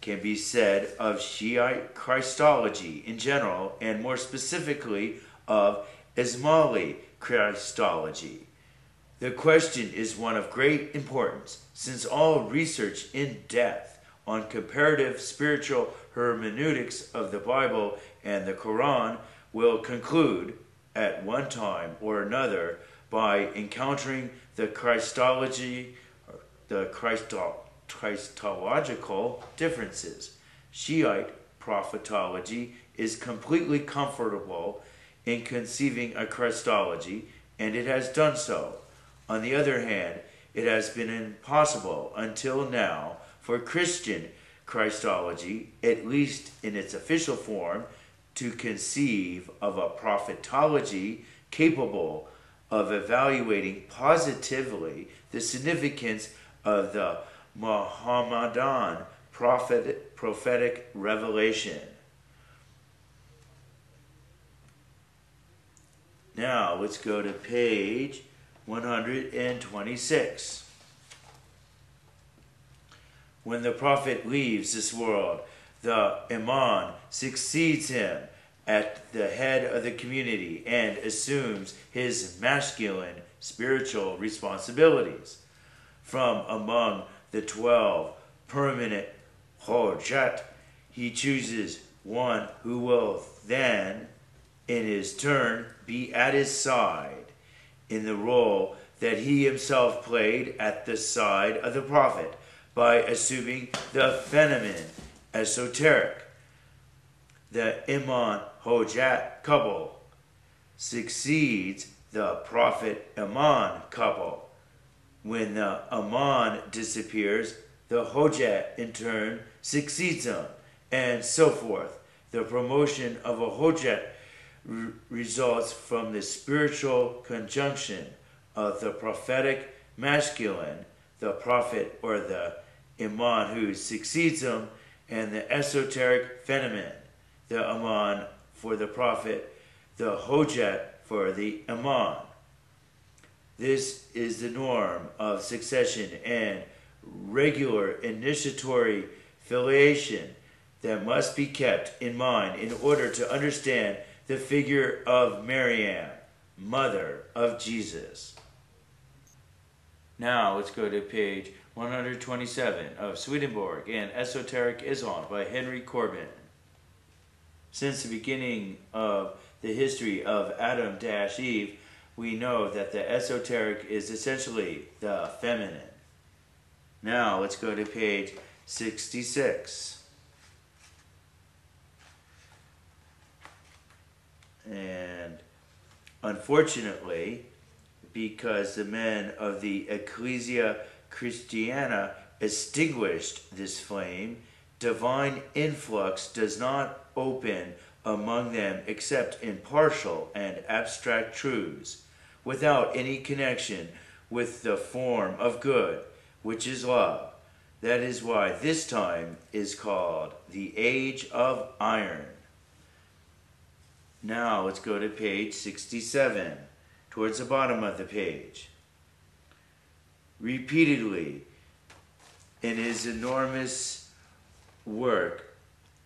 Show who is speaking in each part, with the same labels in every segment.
Speaker 1: can be said of Shiite Christology in general, and more specifically of Ismaili Christology. The question is one of great importance, since all research in depth on comparative spiritual hermeneutics of the Bible and the Quran will conclude, at one time or another, by encountering the Christological differences. Shiite prophetology is completely comfortable in conceiving a Christology, and it has done so. On the other hand, it has been impossible until now for Christian Christology, at least in its official form, to conceive of a prophetology capable of evaluating positively the significance of the Muhammadan prophetic revelation. Now let's go to page 126. When the prophet leaves this world, the imam succeeds him at the head of the community and assumes his masculine spiritual responsibilities. From among the 12 permanent hojat, he chooses one who will then, in his turn, be at his side in the role that he himself played at the side of the prophet, by assuming the feminine esoteric. The Imam Hojat couple succeeds the Prophet Imam couple. When the Imam disappears, the Hojat in turn succeeds him, and so forth. The promotion of a Hojat results from the spiritual conjunction of the prophetic masculine, the prophet or the imam who succeeds him, and the esoteric feminine, the imam for the prophet, the hojat for the imam. This is the norm of succession and regular initiatory filiation that must be kept in mind in order to understand the figure of Maryam, mother of Jesus. Now let's go to page 127 of Swedenborg and Esoteric Islam by Henry Corbin. Since the beginning of the history of Adam-Eve, we know that the esoteric is essentially the feminine. Now let's go to page 66. And unfortunately, because the men of the Ecclesia Christiana extinguished this flame, divine influx does not open among them except in partial and abstract truths, without any connection with the form of good, which is love. That is why this time is called the Age of Iron. Now let's go to page 67, towards the bottom of the page. Repeatedly, in his enormous work,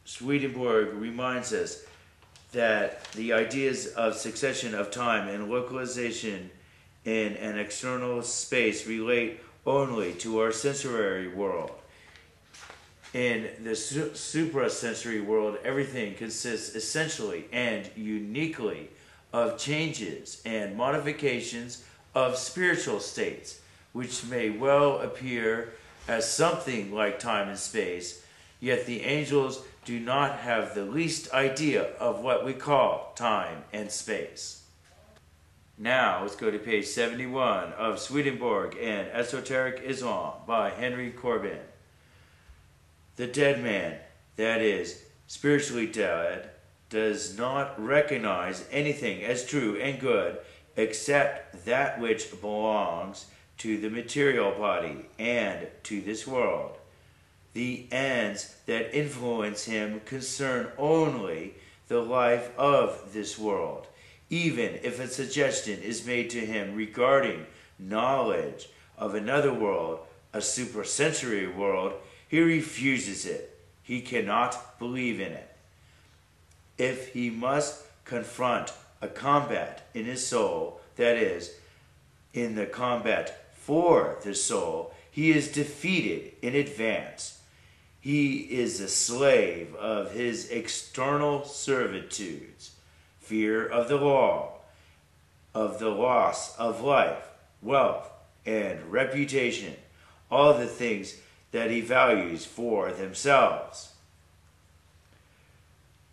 Speaker 1: Swedenborg reminds us that the ideas of succession of time and localization in an external space relate only to our sensory world. In the suprasensory world, everything consists essentially and uniquely of changes and modifications of spiritual states, which may well appear as something like time and space, yet the angels do not have the least idea of what we call time and space. Now let's go to page 71 of Swedenborg and Esoteric Islam by Henry Corbin. The dead man, that is, spiritually dead, does not recognize anything as true and good except that which belongs to the material body and to this world. The ends that influence him concern only the life of this world. Even if a suggestion is made to him regarding knowledge of another world, a suprasensory world, he refuses it. he cannot believe in it. If he must confront a combat in his soul, that is, in the combat for the soul, he is defeated in advance. He is a slave of his external servitudes, fear of the law, of the loss of life, wealth, and reputation, all the things that he values for themselves.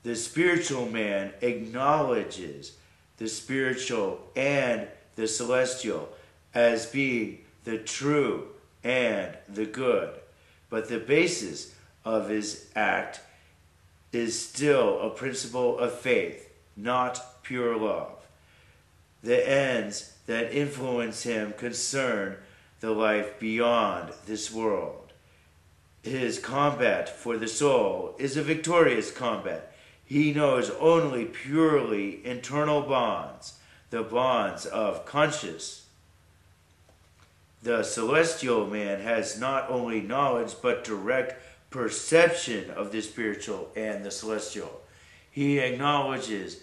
Speaker 1: The spiritual man acknowledges the spiritual and the celestial as being the true and the good, but the basis of his act is still a principle of faith, not pure love. The ends that influence him concern the life beyond this world. His combat for the soul is a victorious combat. He knows only purely internal bonds, the bonds of conscience. The celestial man has not only knowledge but direct perception of the spiritual and the celestial. He acknowledges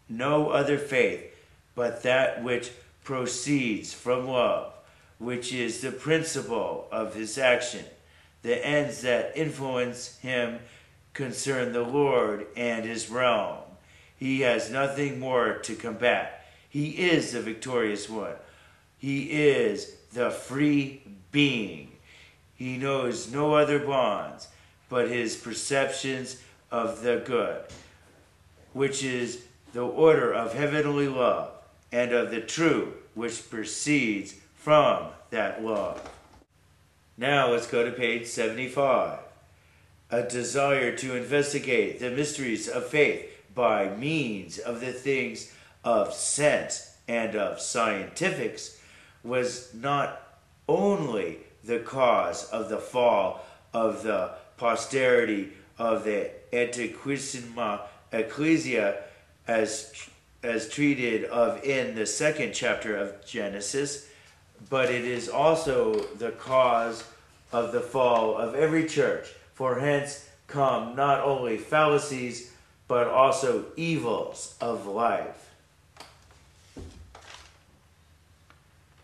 Speaker 1: no other faith but that which proceeds from love, which is the principle of his action. The ends that influence him concern the Lord and his realm. He has nothing more to combat. He is the victorious one. He is the free being. He knows no other bonds but his perceptions of the good, which is the order of heavenly love, and of the true, which proceeds from that love. Now let's go to page 75. A desire to investigate the mysteries of faith by means of the things of sense and of scientifics was not only the cause of the fall of the posterity of the Antiquissima Ecclesia as treated of in the 2nd chapter of Genesis, but it is also the cause of the fall of every church, for hence come not only fallacies, but also evils of life.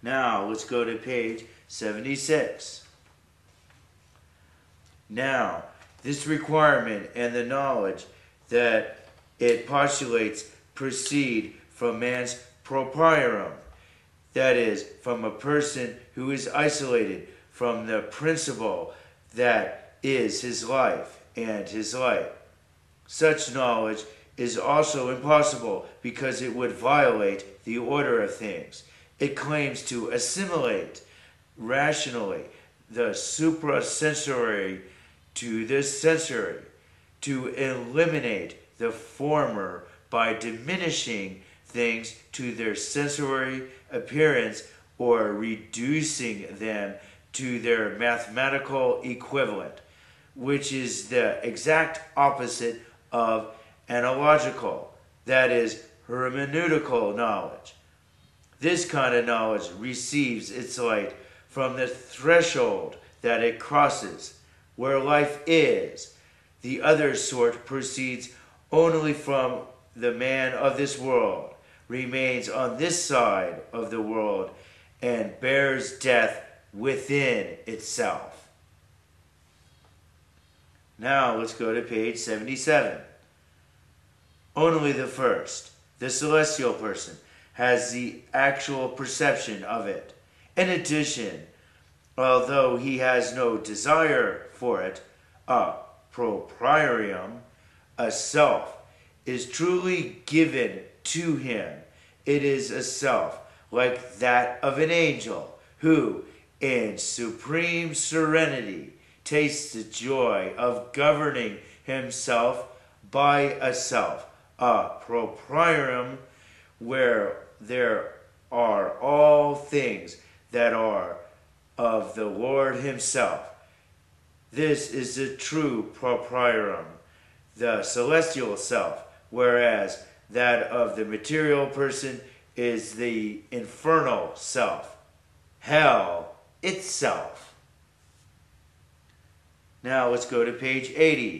Speaker 1: Now, let's go to page 76. Now, this requirement and the knowledge that it postulates proceed from man's proprium, that is, from a person who is isolated from the principle that is his life and his light. Such knowledge is also impossible because it would violate the order of things. It claims to assimilate rationally the suprasensory to the sensory, to eliminate the former by diminishing things to their sensory appearance or reducing them to their mathematical equivalent, which is the exact opposite of analogical, that is, hermeneutical knowledge. This kind of knowledge receives its light from the threshold that it crosses, where life is. The other sort proceeds only from the man of this world, remains on this side of the world, and bears death within itself. Now let's go to page 77. Only the first, the celestial person, has the actual perception of it. In addition, although he has no desire for it, a proprium, a self, is truly given to him. It is a self like that of an angel who, in supreme serenity, tastes the joy of governing himself by a self, a proprium, where there are all things that are of the Lord himself. This is the true proprium, the celestial self, whereas that of the material person is the infernal self, hell itself. Now let's go to page 80.